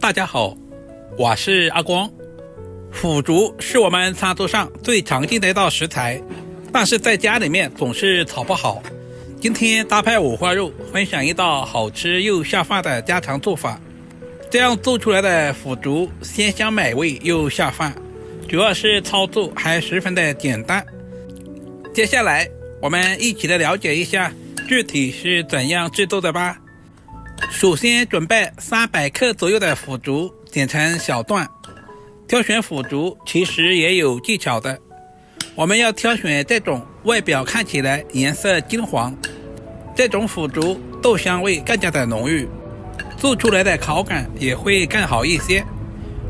大家好，我是阿光。腐竹是我们餐桌上最常见的一道食材，但是在家里面总是炒不好。今天搭配五花肉，分享一道好吃又下饭的家常做法。这样做出来的腐竹鲜香美味又下饭，主要是操作还十分的简单。接下来我们一起来了解一下具体是怎样制作的吧。首先准备300克左右的腐竹，剪成小段。挑选腐竹其实也有技巧的，我们要挑选这种外表看起来颜色金黄，这种腐竹豆香味更加的浓郁，做出来的口感也会更好一些。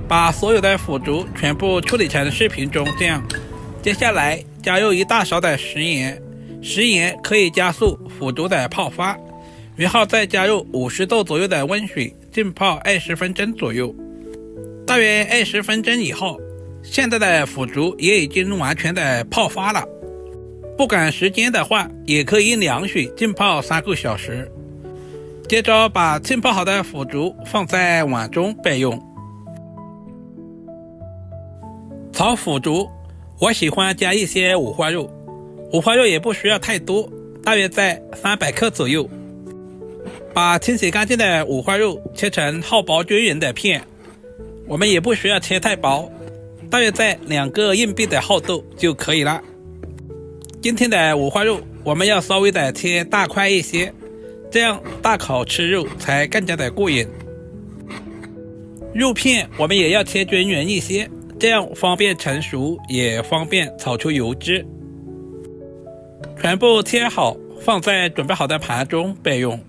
把所有的腐竹全部处理成视频中这样。接下来加入1大勺的食盐，食盐可以加速腐竹的泡发，然后再加入50度左右的温水浸泡20分钟左右。大约20分钟以后，现在的腐竹也已经完全的泡发了。不赶时间的话，也可以用凉水浸泡3个小时。接着把浸泡好的腐竹放在碗中备用。炒腐竹，我喜欢加一些五花肉，五花肉也不需要太多，大约在300克左右。把清洗干净的五花肉切成厚薄均匀的片，我们也不需要切太薄，大约在2个硬币的厚度就可以了。今天的五花肉我们要稍微的切大块一些，这样大口吃肉才更加的过瘾。肉片我们也要切均匀一些，这样方便成熟，也方便炒出油脂。全部切好，放在准备好的盘中备用。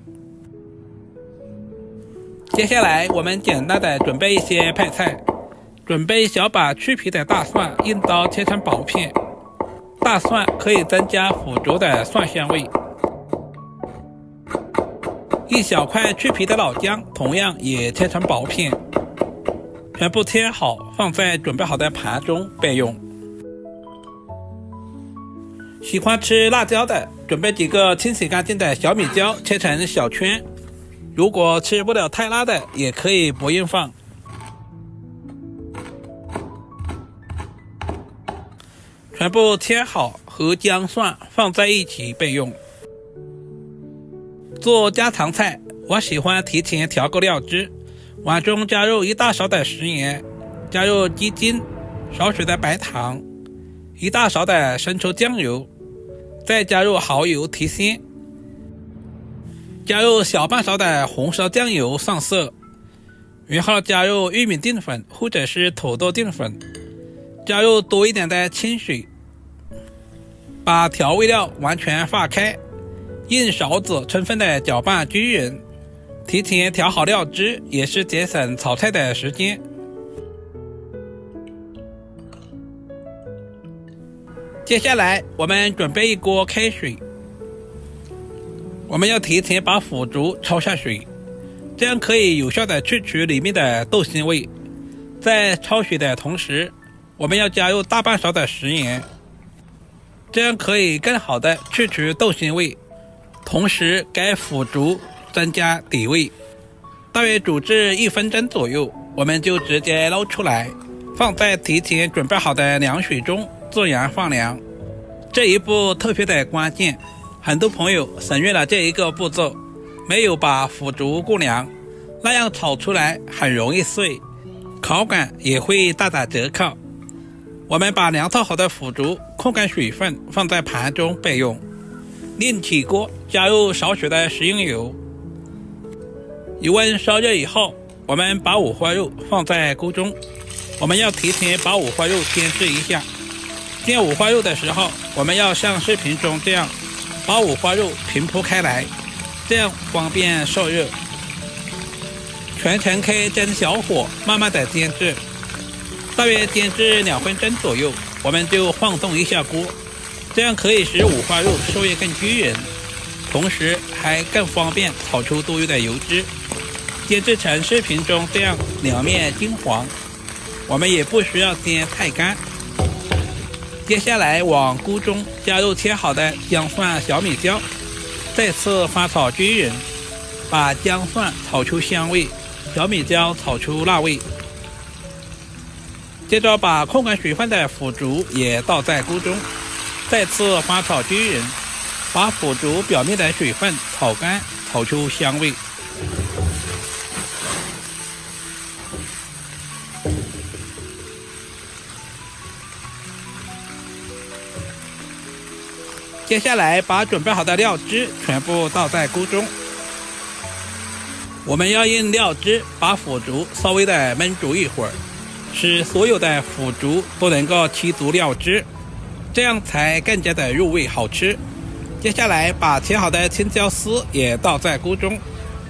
接下来我们简单的准备一些配菜，准备小把去皮的大蒜，用刀切成薄片。大蒜可以增加腐竹的蒜香味。一小块去皮的老姜，同样也切成薄片。全部切好，放在准备好的盘中备用。喜欢吃辣椒的，准备几个清洗干净的小米椒，切成小圈。如果吃不了太辣的，也可以不用放。全部切好，和姜蒜放在一起备用。做家常菜，我喜欢提前调个料汁，碗中加入1大勺的食盐，加入鸡精、少许的白糖、1大勺的生抽酱油，再加入蚝油提鲜，加入小半勺的红烧酱油上色，然后加入玉米淀粉或者是土豆淀粉，加入多一点的清水，把调味料完全化开，用勺子充分的搅拌均匀。提前调好料汁，也是节省炒菜的时间。接下来我们准备一锅开水，我们要提前把腐竹焯下水，这样可以有效的去除里面的豆腥味。在焯水的同时，我们要加入大半勺的食盐，这样可以更好的去除豆腥味，同时给腐竹增加底味。大约煮至1分钟左右，我们就直接捞出来，放在提前准备好的凉水中自然放凉。这一步特别的关键，很多朋友省略了这一个步骤，没有把腐竹过凉，那样炒出来很容易碎，口感也会大打折扣。我们把凉透好的腐竹控干水分，放在盘中备用。另起锅，加入少许的食用油，油温烧热以后，我们把五花肉放在锅中。我们要提前把五花肉煎制一下。煎五花肉的时候，我们要像视频中这样，把五花肉平铺开来，这样方便受热。全程开中小火，慢慢的煎制，大约煎至2分钟左右，我们就晃动一下锅，这样可以使五花肉受热更均匀，同时还更方便炒出多余的油脂。煎制成视频中这样两面金黄，我们也不需要煎太干。接下来往锅中加入切好的姜蒜、小米椒，再次翻炒均匀，把姜蒜炒出香味，小米椒炒出辣味。接着把控干水分的腐竹也倒在锅中，再次翻炒均匀，把腐竹表面的水分炒干，炒出香味。接下来把准备好的料汁全部倒在锅中，我们要用料汁把腐竹稍微的焖煮一会儿，使所有的腐竹都能够吸足料汁，这样才更加的入味好吃。接下来把切好的青椒丝也倒在锅中，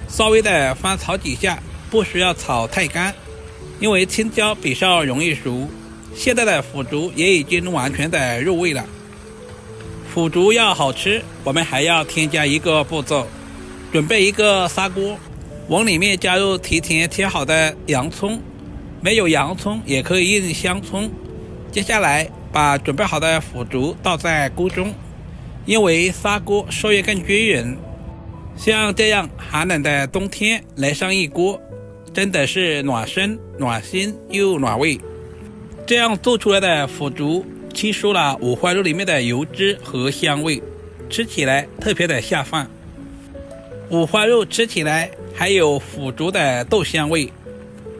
稍微的翻炒几下，不需要炒太干，因为青椒比较容易熟。现在的腐竹也已经完全的入味了。腐竹要好吃，我们还要添加一个步骤，准备一个砂锅，往里面加入提前切好的洋葱，没有洋葱也可以用香葱。接下来把准备好的腐竹倒在锅中，因为砂锅受热更均匀。像这样寒冷的冬天来上一锅，真的是暖身暖心又暖胃。这样做出来的腐竹吸收了五花肉里面的油脂和香味，吃起来特别的下饭。五花肉吃起来还有腐竹的豆香味。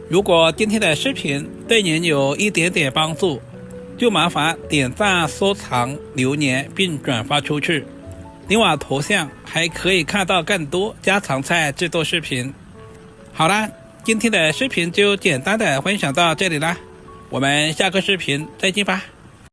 如果今天的视频对您有一点点帮助，就麻烦点赞、收藏、留言并转发出去。点我头像还可以看到更多家常菜制作视频。好啦，今天的视频就简单的分享到这里啦，我们下个视频再见吧。